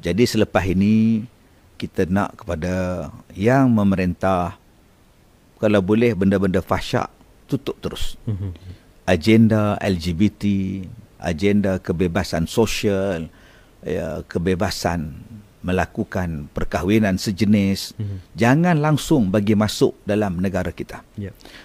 Jadi selepas ini kita nak kepada yang memerintah, kalau boleh benda-benda fahsyat tutup terus. Agenda LGBT, agenda kebebasan sosial, kebebasan melakukan perkahwinan sejenis, jangan langsung bagi masuk dalam negara kita.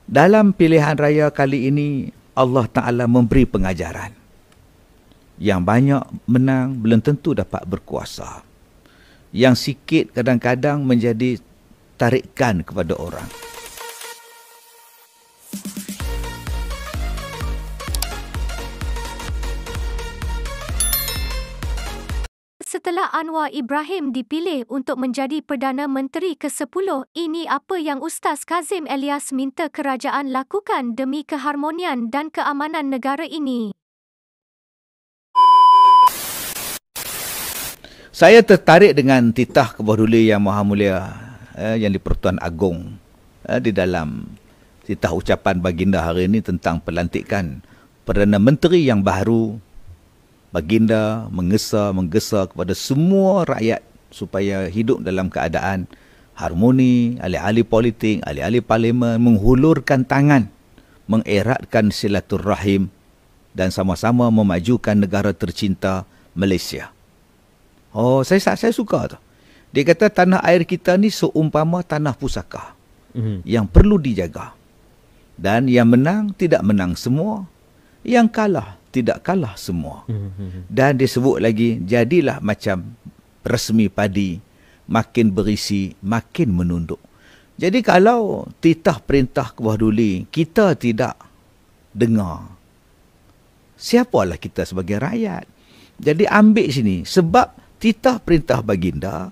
Dalam pilihan raya kali ini, Allah Ta'ala memberi pengajaran. Yang banyak menang belum tentu dapat berkuasa. Yang sikit kadang-kadang menjadi tarikan kepada orang. Setelah Anwar Ibrahim dipilih untuk menjadi Perdana Menteri ke-10, ini apa yang Ustaz Kazim Elias minta kerajaan lakukan demi keharmonian dan keamanan negara ini? Saya tertarik dengan titah Kebahaduli Yang Maha Mulia yang di-Pertuan Agong di dalam titah ucapan baginda hari ini tentang pelantikan Perdana Menteri yang baru. Baginda menggesa kepada semua rakyat supaya hidup dalam keadaan harmoni, ahli-ahli politik, ahli-ahli parlimen menghulurkan tangan, mengeratkan silaturahim dan sama-sama memajukan negara tercinta Malaysia. Oh, saya suka tu. Dia kata tanah air kita ni seumpama tanah pusaka yang perlu dijaga. Dan yang menang tidak menang semua, yang kalah tidak kalah semua. Dan disebut lagi, jadilah macam resmi padi, makin berisi, makin menunduk. Jadi kalau titah perintah Kebahaduli kita tidak dengar, siapalah kita sebagai rakyat? Jadi ambil sini, sebab titah perintah baginda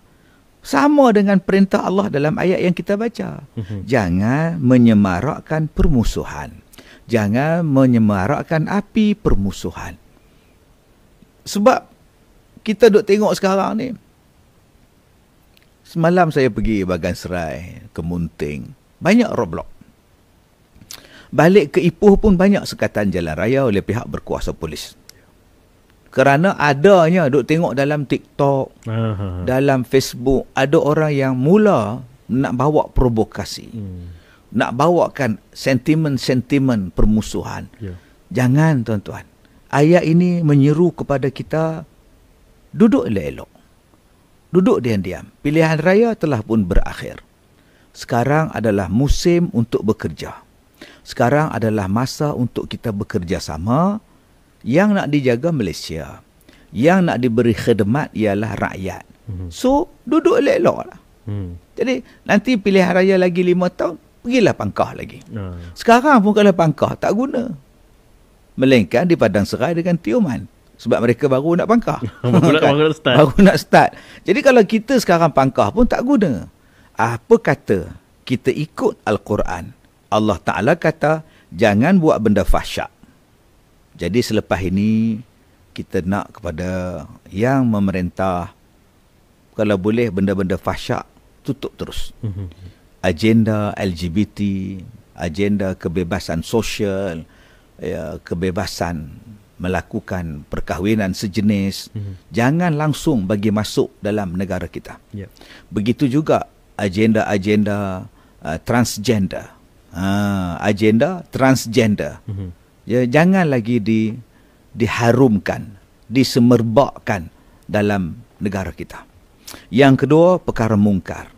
sama dengan perintah Allah dalam ayat yang kita baca. Jangan menyemarakkan permusuhan. Jangan menyemarakkan api permusuhan. Sebab kita duk tengok sekarang ni. Semalam saya pergi Bagan Serai, ke Munting. Banyak roadblock. Balik ke Ipoh pun banyak sekatan jalan raya oleh pihak berkuasa polis. Kerana adanya duk tengok dalam TikTok, dalam Facebook, ada orang yang mula nak bawa provokasi. Nak bawakan sentimen-sentimen permusuhan. Jangan tuan-tuan. Ayat ini menyeru kepada kita, duduk elok-elok. Duduk diam-diam. Pilihan raya telah pun berakhir. Sekarang adalah musim untuk bekerja. Sekarang adalah masa untuk kita bekerja sama. Yang nak dijaga Malaysia. Yang nak diberi khidmat ialah rakyat. So, duduk elok-elok lah. Jadi, nanti pilihan raya lagi 5 tahun, pergilah pangkah lagi. Sekarang pun kalau pangkah tak guna. Melainkan di Padang Serai dengan Tioman. Sebab mereka baru nak pangkah. Baru nak start. Jadi kalau kita sekarang pangkah pun tak guna. Apa kata kita ikut Al-Quran? Allah Ta'ala kata, jangan buat benda fahsyat. Jadi selepas ini, kita nak kepada yang memerintah, kalau boleh benda-benda fahsyat, tutup terus. Agenda LGBT, agenda kebebasan sosial, kebebasan melakukan perkahwinan sejenis, jangan langsung bagi masuk dalam negara kita. Begitu juga agenda-agenda transgender. Agenda transgender. Jangan lagi diharumkan, disemerbakkan dalam negara kita. Yang kedua, perkara mungkar.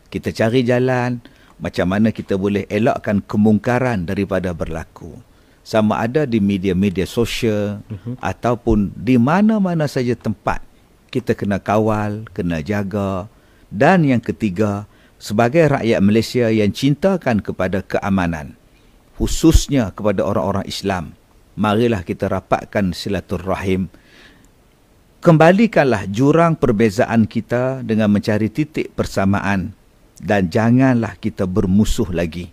Kita cari jalan macam mana kita boleh elakkan kemungkaran daripada berlaku. Sama ada di media-media sosial ataupun di mana-mana saja tempat. Kita kena kawal, kena jaga. Dan yang ketiga, sebagai rakyat Malaysia yang cintakan kepada keamanan, khususnya kepada orang-orang Islam, marilah kita rapatkan silaturahim. Kembalikanlah jurang perbezaan kita dengan mencari titik persamaan. Dan janganlah kita bermusuh lagi.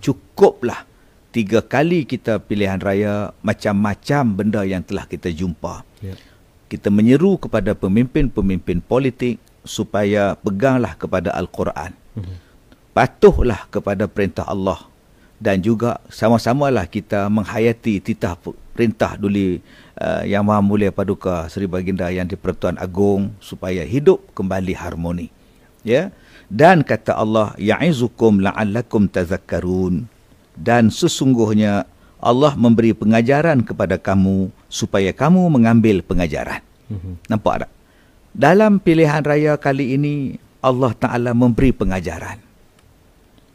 Cukuplah 3 kali kita pilihan raya, macam-macam benda yang telah kita jumpa. Kita menyeru kepada pemimpin-pemimpin politik supaya peganglah kepada Al-Quran. Patuhlah kepada perintah Allah dan juga sama-samalah kita menghayati titah perintah duli Yang Maha Mulia Paduka Seri Baginda Yang di-Pertuan Agong supaya hidup kembali harmoni. Ya. Dan kata Allah, ya'izukum la'allakum tazakkarun. Dan sesungguhnya Allah memberi pengajaran kepada kamu supaya kamu mengambil pengajaran. Nampak tak? Dalam pilihan raya kali ini Allah Ta'ala memberi pengajaran.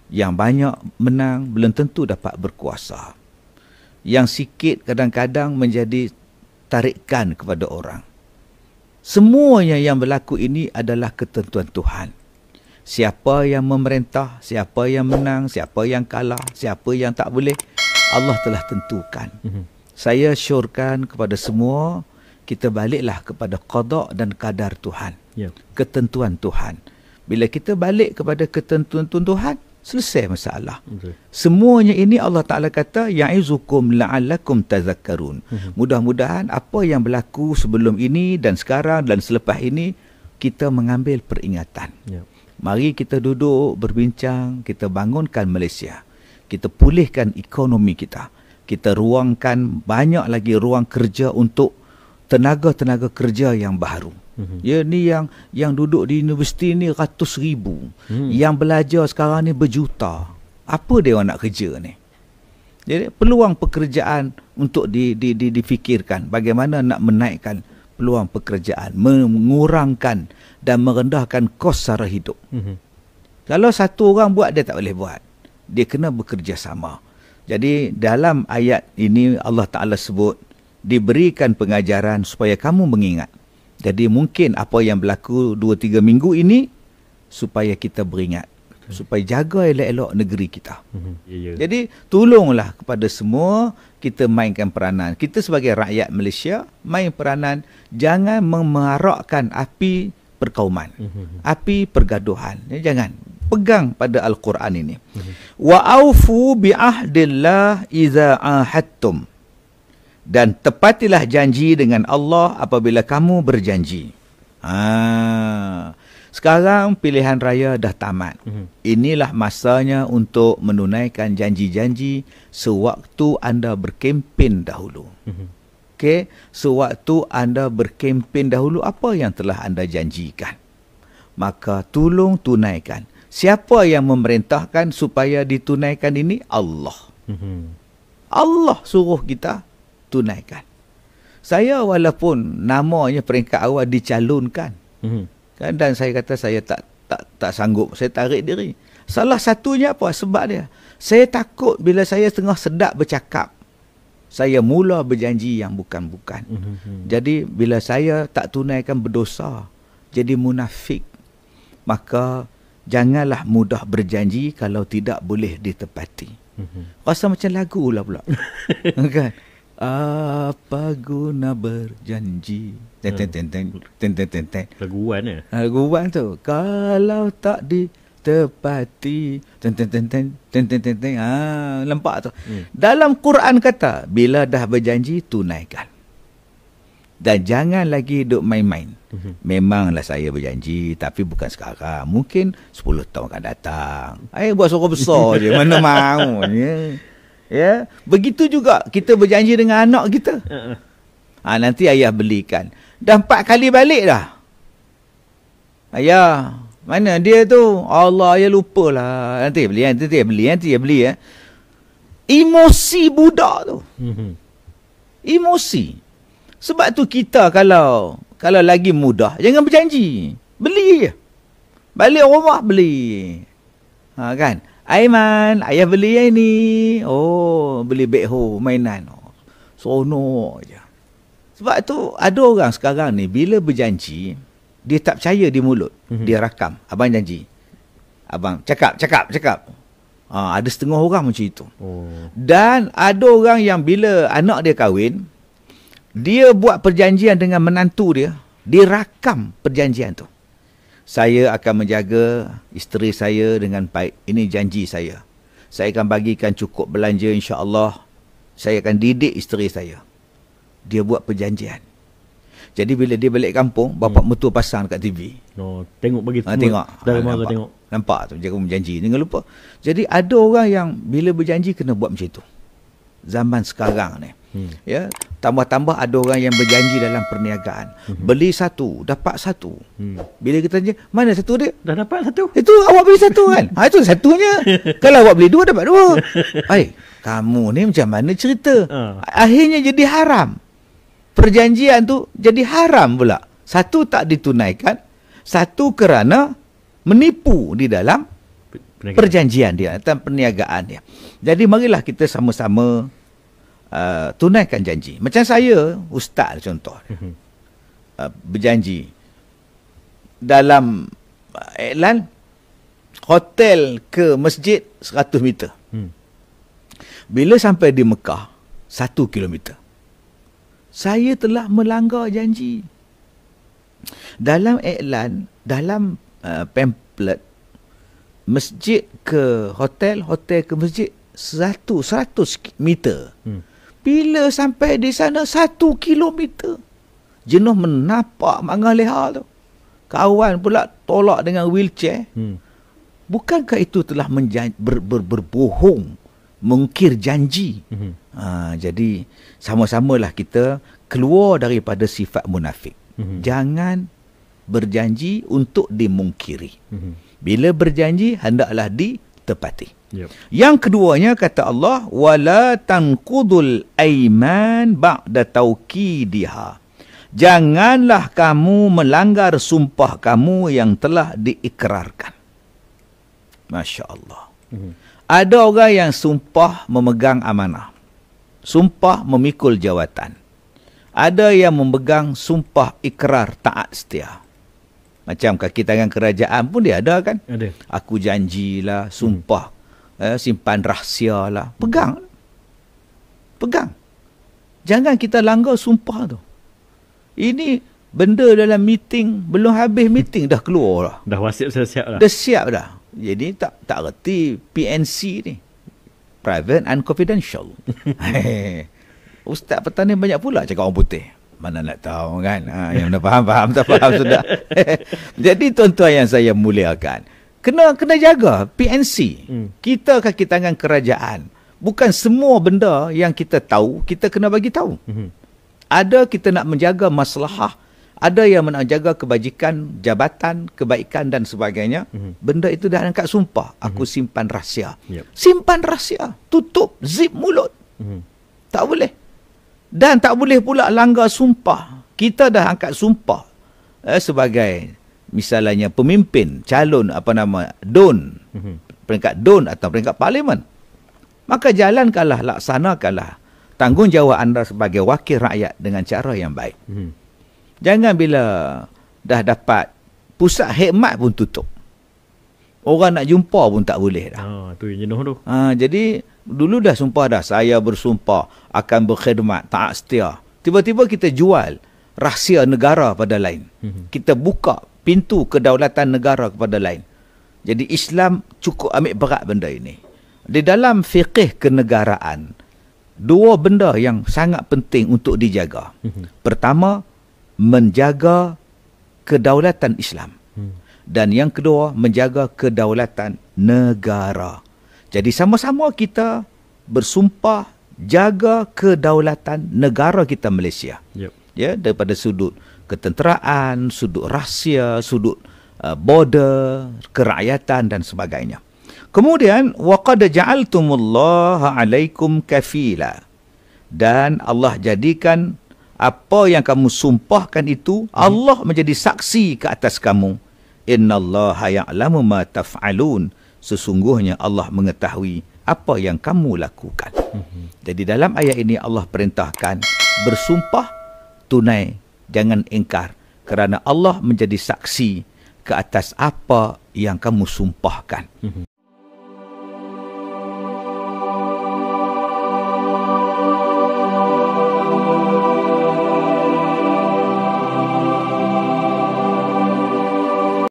Yang banyak menang belum tentu dapat berkuasa. Yang sikit kadang-kadang menjadi tarikan kepada orang. Semuanya yang berlaku ini adalah ketentuan Tuhan. Siapa yang memerintah, siapa yang menang, siapa yang kalah, siapa yang tak boleh, Allah telah tentukan. Saya syorkan kepada semua, kita baliklah kepada qada dan qadar Tuhan. Ketentuan Tuhan. Bila kita balik kepada ketentuan Tuhan, selesai masalah. Semuanya ini Allah Ta'ala kata, ya'izukum la'allakum tazakkarun. Mudah-mudahan apa yang berlaku sebelum ini dan sekarang dan selepas ini, kita mengambil peringatan. Mari kita duduk berbincang, kita bangunkan Malaysia. Kita pulihkan ekonomi kita. Kita ruangkan banyak lagi ruang kerja untuk tenaga-tenaga kerja yang baru. Ya, ni yang duduk di universiti ni ratus ribu. Yang belajar sekarang ni berjuta. Apa dia orang nak kerja ni? Jadi peluang pekerjaan untuk difikirkan. Bagaimana nak menaikkan peluang pekerjaan, mengurangkan dan merendahkan kos sara hidup. Kalau satu orang buat, dia tak boleh buat. Dia kena bekerjasama. Jadi dalam ayat ini Allah Ta'ala sebut, diberikan pengajaran supaya kamu mengingat. Jadi mungkin apa yang berlaku 2-3 minggu ini, supaya kita beringat. Supaya jaga elok-elok negeri kita. Jadi tolonglah kepada semua, kita mainkan peranan. Kita sebagai rakyat Malaysia, main peranan. Jangan memarakkan api perkauman, api pergaduhan. Jangan. Pegang pada Al-Quran ini. Wa aufu bi'ahdillah iza ahadtum. Dan tepatilah janji dengan Allah apabila kamu berjanji. Sekarang pilihan raya dah tamat. Inilah masanya untuk menunaikan janji-janji sewaktu anda berkempen dahulu. Okey, sewaktu anda berkempen dahulu, apa yang telah anda janjikan, maka tolong tunaikan. Siapa yang memerintahkan supaya ditunaikan ini? Allah. Allah suruh kita tunaikan. Saya walaupun namanya peringkat awal dicalonkan, kan, dan saya kata saya tak sanggup, saya tarik diri. Salah satunya apa sebab dia? Saya takut bila saya tengah sedap bercakap, saya mula berjanji yang bukan-bukan. Jadi bila saya tak tunaikan, berdosa, jadi munafik. Maka janganlah mudah berjanji kalau tidak boleh ditepati. Rasa macam lagu lah pula. Kan? Apa guna berjanji? Laguan ya? Laguan tu. Kalau tak ditepati. Nampak tu. Dalam Quran kata, bila dah berjanji, tunaikan. Dan jangan lagi duk main-main. Memanglah saya berjanji, tapi bukan sekarang. Mungkin 10 tahun akan datang. Buat suara besar je. Mana mau. Ya. Begitu juga kita berjanji dengan anak kita. Nanti ayah belikan. Dah 4 kali balik dah. Ayah, mana dia tu? Allah, ayah lupalah. Nanti beli. Emosi budak tu. Emosi. Sebab tu kita kalau lagi mudah, jangan berjanji. Beli je. Balik rumah, beli. Kan? Aiman, ayah beli yang ni. Oh, beli backhoe, mainan. Seronok je. Sebab tu ada orang sekarang ni, bila berjanji, dia tak percaya di mulut. Dia rakam. Abang janji. Abang cakap. Ada setengah orang macam itu. Dan ada orang yang bila anak dia kahwin, dia buat perjanjian dengan menantu dia. Dia rakam perjanjian tu. Saya akan menjaga isteri saya dengan baik. Ini janji saya. Saya akan bagikan cukup belanja, insya-Allah. Saya akan didik isteri saya. Dia buat perjanjian. Jadi bila dia balik kampung, bapa mertua pasang dekat TV. Tengok bagi semua. Tengok. Dari mara tengok. Nampak tu, jangan berjanji. Jangan lupa. Jadi ada orang yang bila berjanji kena buat macam itu. Zaman sekarang ni. Ya, tambah-tambah ada orang yang berjanji dalam perniagaan. Beli satu, dapat satu. Bila kita tanya, mana satu dia? Dah dapat satu. Itu awak beli satu kan? Itu satunya. Kalau awak beli dua, dapat dua. Kamu ni macam mana cerita? Akhirnya jadi haram. Perjanjian tu jadi haram pula. Satu tak ditunaikan, satu kerana menipu di dalam perjanjian dia, dalam perniagaan dia. Jadi marilah kita sama-sama tunaikan janji. Macam saya, ustaz contoh, berjanji dalam iklan hotel ke masjid 100 meter. Bila sampai di Mekah 1 kilometer, saya telah melanggar janji. Dalam iklan, dalam pamphlet, masjid ke hotel, hotel ke masjid 100 meter. Bila sampai di sana 1 kilometer, jenuh menapak mangal leha tu. Kawan pula tolak dengan wheelchair. Bukankah itu telah berbohong, mengukir janji? Jadi sama-samalah kita keluar daripada sifat munafik. Jangan berjanji untuk dimungkiri. Bila berjanji hendaklah ditepati. Yang keduanya kata Allah, wala tanqudul aiman ba'da tauqidiha. Janganlah kamu melanggar sumpah kamu yang telah diikrarkan. Masya-Allah. Ada orang yang sumpah memegang amanah, sumpah memikul jawatan. Ada yang memegang sumpah ikrar taat setia. Macam kaki tangan kerajaan pun dia ada kan? Ada. Aku janjilah, sumpah, simpan rahsia lah. Pegang. Pegang. Jangan kita langgar sumpah tu. Ini benda dalam meeting, belum habis meeting dah keluar lah. Dah wasiat siap dah. Dah siap dah. Jadi tak reti PNC ni. Private and confidential. Ustaz petani banyak pula cakap orang putih. Mana nak tahu kan? Yang dah faham, tak faham sudah. Jadi tuan-tuan yang saya muliakan, kena jaga PNC. Kita kaki tangan kerajaan. Bukan semua benda yang kita tahu, kita kena bagi tahu. Ada kita nak menjaga maslahah, ada yang nak jaga kebajikan, jabatan, kebaikan dan sebagainya. Benda itu dah angkat sumpah. Aku simpan rahsia. Simpan rahsia. Tutup, zip mulut. Tak boleh. Dan tak boleh pula langgar sumpah. Kita dah angkat sumpah sebagai misalnya pemimpin, calon DUN, peringkat DUN atau peringkat parlimen. Maka jalankanlah, laksanakanlah tanggungjawab anda sebagai wakil rakyat dengan cara yang baik. Jangan bila dah dapat pusat khidmat pun tutup. Orang nak jumpa pun tak boleh dah. Tu yang jenuh tu. Jadi dulu dah sumpah dah, saya bersumpah akan berkhidmat taat setia. Tiba-tiba kita jual rahsia negara pada lain. Kita buka pintu kedaulatan negara kepada lain. Jadi Islam cukup ambil berat benda ini. Di dalam fiqh kenegaraan, dua benda yang sangat penting untuk dijaga. Pertama, menjaga kedaulatan Islam. Dan yang kedua, menjaga kedaulatan negara. Jadi sama-sama kita bersumpah jaga kedaulatan negara kita Malaysia. Ya, daripada sudut ketenteraan, sudut rahsia, sudut border, kerakyatan dan sebagainya. Kemudian waqad ja'altumullaha 'alaikum kafila. Dan Allah jadikan apa yang kamu sumpahkan itu Allah menjadi saksi ke atas kamu. Innallaha ya'lamu ma taf'alun. Sesungguhnya Allah mengetahui apa yang kamu lakukan. Jadi dalam ayat ini Allah perintahkan bersumpah tunai, jangan ingkar, kerana Allah menjadi saksi ke atas apa yang kamu sumpahkan.